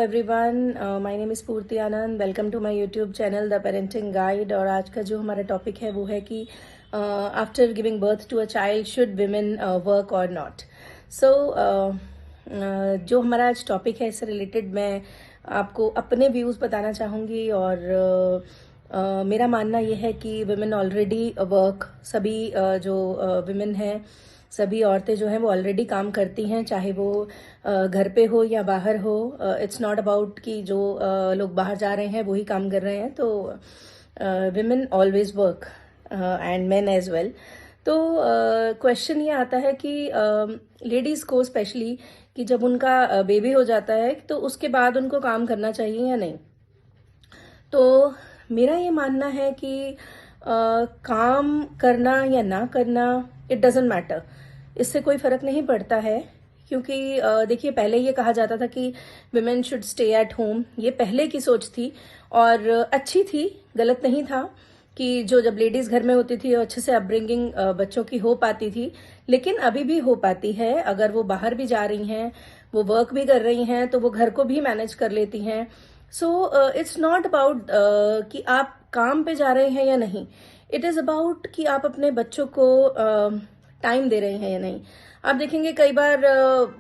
Everyone, my name is Purti Anand. Welcome to my YouTube channel the parenting guide. और आज का जो हमारा टॉपिक है वो है कि after giving birth to a child should women work or not. So जो हमारा आज टॉपिक है इससे रिलेटेड मैं आपको अपने व्यूज़ बताना चाहूँगी। और मेरा मानना ये है कि विमेन ऑलरेडी वर्क, सभी जो विमेन हैं, सभी औरतें जो हैं वो ऑलरेडी काम करती हैं, चाहे वो घर पे हो या बाहर हो। इट्स नॉट अबाउट कि जो लोग बाहर जा रहे हैं वही काम कर रहे हैं। तो women always work and men as well. तो क्वेश्चन ये आता है कि लेडीज़ को स्पेशली कि जब उनका बेबी हो जाता है तो उसके बाद उनको काम करना चाहिए या नहीं। तो मेरा ये मानना है कि काम करना या ना करना, इट डजेंट मैटर, इससे कोई फर्क नहीं पड़ता है। क्योंकि देखिए, पहले ये कहा जाता था कि women should stay at home. ये पहले की सोच थी और अच्छी थी, गलत नहीं था कि जो जब लेडीज घर में होती थी अच्छे से अपब्रिंगिंग बच्चों की हो पाती थी। लेकिन अभी भी हो पाती है, अगर वो बाहर भी जा रही हैं, वो वर्क भी कर रही हैं, तो वो घर को भी मैनेज कर लेती हैं। सो इट्स नॉट अबाउट कि आप काम पे जा रहे हैं या नहीं। इट इज अबाउट कि आप अपने बच्चों को टाइम दे रहे हैं या नहीं। आप देखेंगे कई बार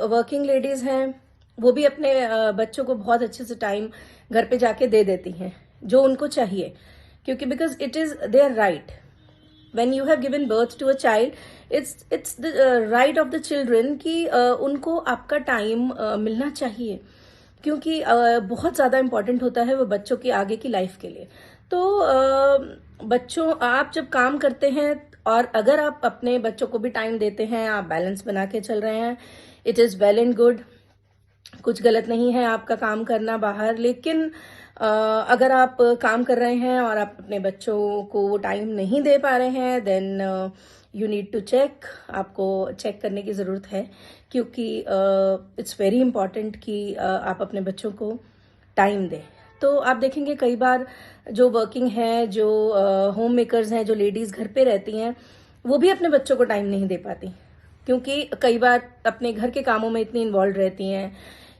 वर्किंग लेडीज हैं, वो भी अपने बच्चों को बहुत अच्छे से टाइम घर पे जाके दे देती हैं जो उनको चाहिए, क्योंकि because it is there right. when you have given birth to a child, it's the right of the children कि उनको आपका टाइम मिलना चाहिए, क्योंकि बहुत ज़्यादा इम्पोर्टेंट होता है वो बच्चों की आगे की लाइफ के लिए। तो बच्चों, आप जब काम करते हैं और अगर आप अपने बच्चों को भी टाइम देते हैं, आप बैलेंस बना के चल रहे हैं, it is well and good. कुछ गलत नहीं है आपका काम करना बाहर। लेकिन अगर आप काम कर रहे हैं और आप अपने बच्चों को टाइम नहीं दे पा रहे हैं, then you need to check. आपको चेक करने की ज़रूरत है, क्योंकि इट्स वेरी इंपॉर्टेंट कि आप अपने बच्चों को टाइम दें। तो आप देखेंगे कई बार जो वर्किंग है, जो होम मेकर्स हैं, जो लेडीज़ घर पे रहती हैं, वो भी अपने बच्चों को टाइम नहीं दे पाती, क्योंकि कई बार अपने घर के कामों में इतनी इन्वॉल्व रहती हैं,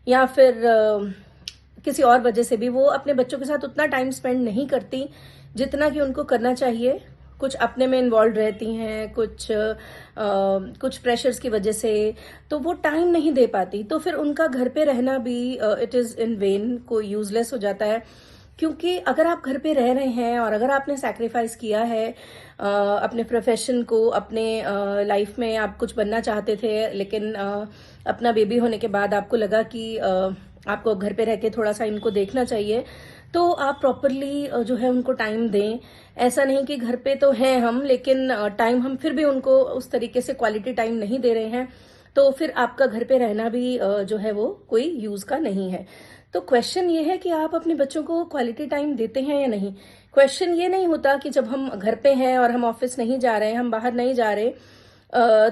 या फिर किसी और वजह से भी वो अपने बच्चों के साथ उतना टाइम स्पेंड नहीं करती जितना कि उनको करना चाहिए। कुछ अपने में इन्वॉल्व रहती हैं, कुछ प्रेशर्स की वजह से, तो वो टाइम नहीं दे पाती। तो फिर उनका घर पे रहना भी इट इज़ इन वेन, कोई यूजलेस हो जाता है। क्योंकि अगर आप घर पे रह रहे हैं और अगर आपने सैक्रिफाइस किया है अपने प्रोफेशन को, अपने लाइफ में आप कुछ बनना चाहते थे, लेकिन अपना बेबी होने के बाद आपको लगा कि आपको घर पे रह के थोड़ा सा इनको देखना चाहिए, तो आप प्रॉपरली जो है उनको टाइम दें। ऐसा नहीं कि घर पे तो हैं हम, लेकिन टाइम हम फिर भी उनको उस तरीके से क्वालिटी टाइम नहीं दे रहे हैं, तो फिर आपका घर पे रहना भी जो है वो कोई यूज का नहीं है। तो क्वेश्चन ये है कि आप अपने बच्चों को क्वालिटी टाइम देते हैं या नहीं। क्वेश्चन ये नहीं होता कि जब हम घर पे हैं और हम ऑफिस नहीं जा रहे हैं, हम बाहर नहीं जा रहे,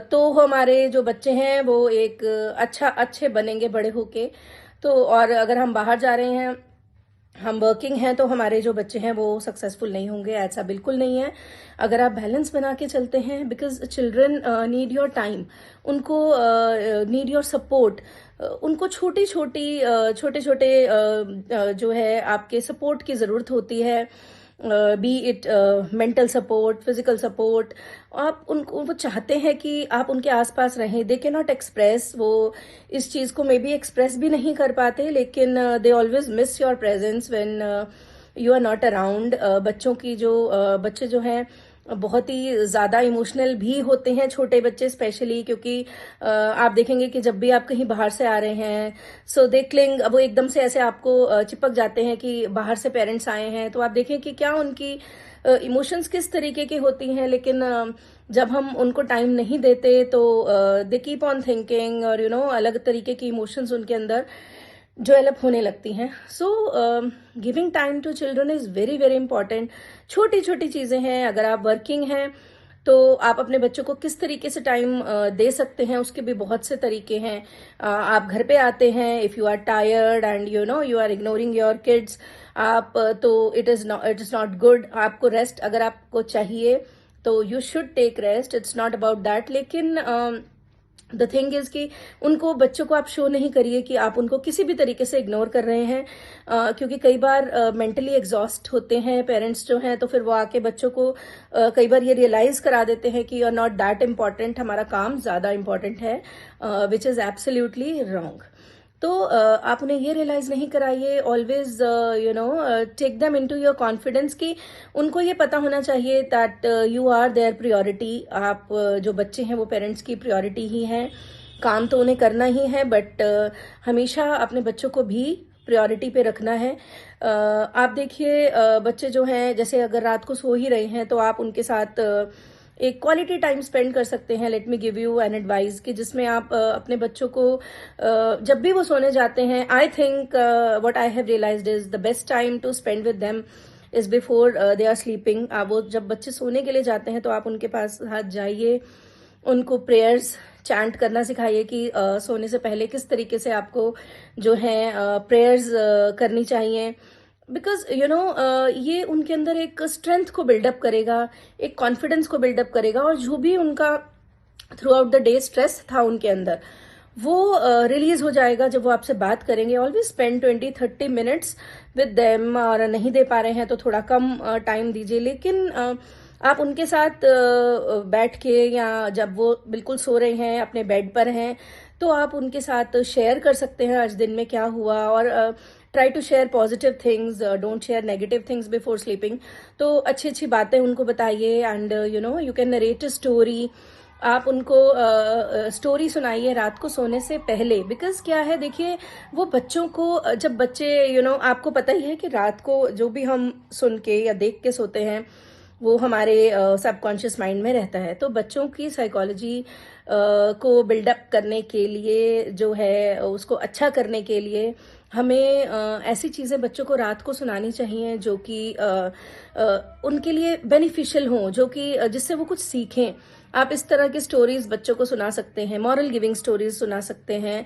तो हमारे जो बच्चे हैं वो एक अच्छे बनेंगे बड़े होके। तो और अगर हम बाहर जा रहे हैं, हम वर्किंग हैं, तो हमारे जो बच्चे हैं वो सक्सेसफुल नहीं होंगे। ऐसा बिल्कुल नहीं है। अगर आप बैलेंस बना के चलते हैं, because children need your time, उनको नीड योर सपोर्ट, उनको छोटे छोटे जो है आपके सपोर्ट की ज़रूरत होती है, B it mental support, physical support. आप उनको, वो चाहते हैं कि आप उनके आसपास रहें। दे कैन नॉट एक्सप्रेस, वो इस चीज़ को मे बी एक्सप्रेस भी नहीं कर पाते, लेकिन they always miss your presence when you are not around. बच्चों की जो बच्चे जो हैं बहुत ही ज़्यादा इमोशनल भी होते हैं, छोटे बच्चे स्पेशली, क्योंकि आप देखेंगे कि जब भी आप कहीं बाहर से आ रहे हैं, सो दे क्लिंग, वो एकदम से ऐसे आपको चिपक जाते हैं कि बाहर से पेरेंट्स आए हैं। तो आप देखें कि क्या उनकी इमोशंस किस तरीके की होती हैं। लेकिन जब हम उनको टाइम नहीं देते तो दे कीप ऑन थिंकिंग, और अलग तरीके की इमोशंस उनके अंदर डेवलप होने लगती हैं। So giving time to children is very very important. छोटी छोटी चीज़ें हैं। अगर आप वर्किंग हैं तो आप अपने बच्चों को किस तरीके से टाइम दे सकते हैं, उसके भी बहुत से तरीके हैं। आप घर पे आते हैं, if you are tired and you are ignoring your kids, आप तो इट इज़ नॉट गुड। आपको रेस्ट अगर आपको चाहिए तो you should take rest, its not about that. लेकिन द थिंग इज कि उनको बच्चों को आप शो नहीं करिए कि आप उनको किसी भी तरीके से इग्नोर कर रहे हैं, क्योंकि कई बार मेंटली एग्जॉस्ट होते हैं पेरेंट्स जो हैं, तो फिर वो आके बच्चों को कई बार ये रियलाइज करा देते हैं कि you are not that important, हमारा काम ज्यादा इम्पॉर्टेंट है, विच इज एब्सोल्युटली रॉन्ग। तो आप उन्हें ये रियलाइज नहीं कराइए। Always take them into your confidence कि उनको ये पता होना चाहिए that you are their priority. आप जो बच्चे हैं वो पेरेंट्स की प्रायोरिटी ही हैं। काम तो उन्हें करना ही है, बट हमेशा अपने बच्चों को भी प्रायोरिटी पे रखना है। आप देखिए, बच्चे जो हैं, जैसे अगर रात को सो ही रहे हैं तो आप उनके साथ एक क्वालिटी टाइम स्पेंड कर सकते हैं। Let me give you an advice कि जिसमें आप अपने बच्चों को जब भी वो सोने जाते हैं, I think what I have realised is the best time to spend with them is before they are sleeping. वो जब बच्चे सोने के लिए जाते हैं तो आप उनके पास हाथ जाइए, उनको प्रेयर्स चैंट करना सिखाइए कि सोने से पहले किस तरीके से आपको जो है प्रेयर्स करनी चाहिए। बिकॉज ये उनके अंदर एक स्ट्रेंथ को बिल्डअप करेगा, एक कॉन्फिडेंस को बिल्डअप करेगा, और जो भी उनका through out the day stress था उनके अंदर, वो रिलीज हो जाएगा जब वो आपसे बात करेंगे। Always spend 20-30 minutes with them, और नहीं दे पा रहे हैं तो थोड़ा कम टाइम दीजिए, लेकिन आप उनके साथ बैठ के, या जब वो बिल्कुल सो रहे हैं, अपने बेड पर हैं, तो आप उनके साथ शेयर कर सकते हैं आज दिन में क्या हुआ, और try to share positive things, don't share negative things before sleeping. तो अच्छी अच्छी बातें उनको बताइए, and you can narrate a story. आप उनको स्टोरी सुनाइए रात को सोने से पहले। बिकॉज क्या है, देखिए, वो बच्चों को, जब बच्चे आपको पता ही है कि रात को जो भी हम सुन के या देख के सोते हैं वो हमारे सबकॉन्शियस माइंड में रहता है। तो बच्चों की साइकोलॉजी को बिल्डअप करने के लिए, जो है उसको अच्छा करने के लिए, हमें ऐसी चीजें बच्चों को रात को सुनानी चाहिए जो कि उनके लिए बेनिफिशियल हों, जो कि जिससे वो कुछ सीखें। आप इस तरह की स्टोरीज बच्चों को सुना सकते हैं, मॉरल गिविंग स्टोरीज सुना सकते हैं,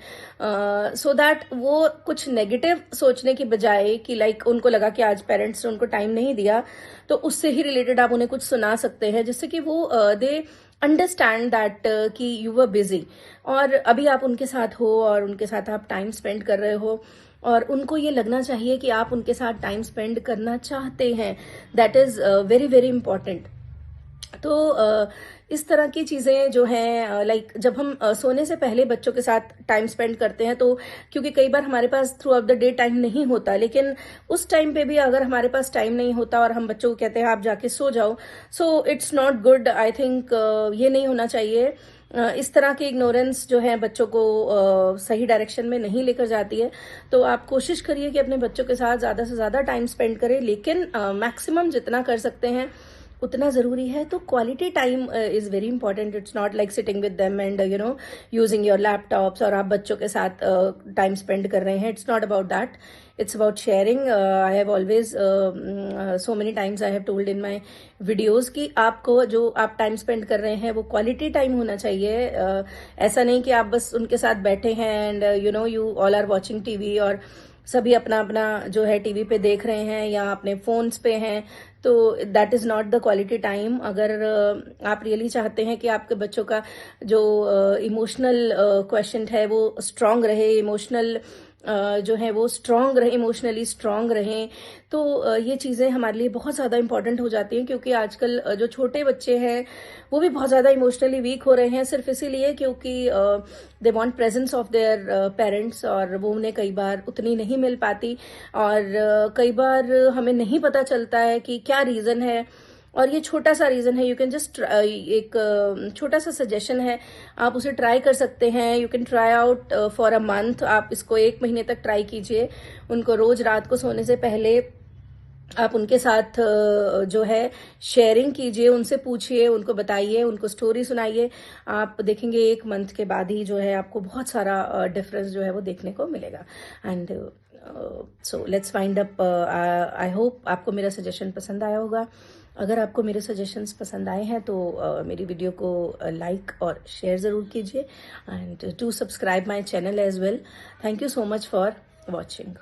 सो दैट वो कुछ नेगेटिव सोचने की बजाय कि लाइक उनको लगा कि आज पेरेंट्स ने उनको टाइम नहीं दिया, तो उससे ही रिलेटेड आप उन्हें कुछ सुना सकते हैं, जिससे कि वो दे अंडरस्टैंड दैट कि यू वर बिजी, और अभी आप उनके साथ हो और उनके साथ आप टाइम स्पेंड कर रहे हो, और उनको ये लगना चाहिए कि आप उनके साथ टाइम स्पेंड करना चाहते हैं। That is very very important. तो इस तरह की चीजें जो हैं, लाइक जब हम सोने से पहले बच्चों के साथ टाइम स्पेंड करते हैं, तो क्योंकि कई बार हमारे pass through out the day time नहीं होता, लेकिन उस टाइम पे भी अगर हमारे पास टाइम नहीं होता और हम बच्चों को कहते हैं आप जाके सो जाओ, so it's not good. I think ये नहीं होना चाहिए। इस तरह की इग्नोरेंस जो है बच्चों को सही डायरेक्शन में नहीं लेकर जाती है। तो आप कोशिश करिए कि अपने बच्चों के साथ ज्यादा से ज्यादा टाइम स्पेंड करें, लेकिन मैक्सिमम जितना कर सकते हैं उतना जरूरी है। तो quality time is very important. It's not like sitting with them and using your laptops, और आप बच्चों के साथ टाइम स्पेंड कर रहे हैं। It's not about that, it's about sharing. I have always so many times I have told in my videos कि आपको जो आप टाइम स्पेंड कर रहे हैं वो क्वालिटी टाइम होना चाहिए। ऐसा नहीं कि आप बस उनके साथ बैठे हैं and you all are watching TV, और सभी अपना अपना जो है टीवी पे देख रहे हैं या अपने फोन्स पे हैं, तो that is not the quality time. अगर आप रियली चाहते हैं कि आपके बच्चों का जो इमोशनल क्वेश्चन है वो स्ट्रांग रहे, इमोशनल जो है वो स्ट्रांग रहे, इमोशनली स्ट्रांग रहें, तो ये चीजें हमारे लिए बहुत ज्यादा इंपॉर्टेंट हो जाती हैं। क्योंकि आजकल जो छोटे बच्चे हैं वो भी बहुत ज्यादा इमोशनली वीक हो रहे हैं, सिर्फ इसीलिए क्योंकि they want presence of their parents, और वो उन्हें कई बार उतनी नहीं मिल पाती, और कई बार हमें नहीं पता चलता है कि क्या रीजन है। और ये छोटा सा रीजन है, यू कैन जस्ट, एक छोटा सा सजेशन है, आप उसे ट्राई कर सकते हैं। You can try out for a month. आप इसको 1 महीने तक ट्राई कीजिए। उनको रोज रात को सोने से पहले आप उनके साथ जो है शेयरिंग कीजिए, उनसे पूछिए, उनको बताइए, उनको स्टोरी सुनाइए। आप देखेंगे 1 मंथ के बाद ही जो है आपको बहुत सारा डिफरेंस जो है वो देखने को मिलेगा। And so let's find up. I hope आपको मेरा सजेशन पसंद आया होगा। अगर आपको मेरे सजेशंस पसंद आए हैं तो मेरी वीडियो को लाइक और शेयर ज़रूर कीजिए, and do subscribe my channel as well. Thank you so much for watching.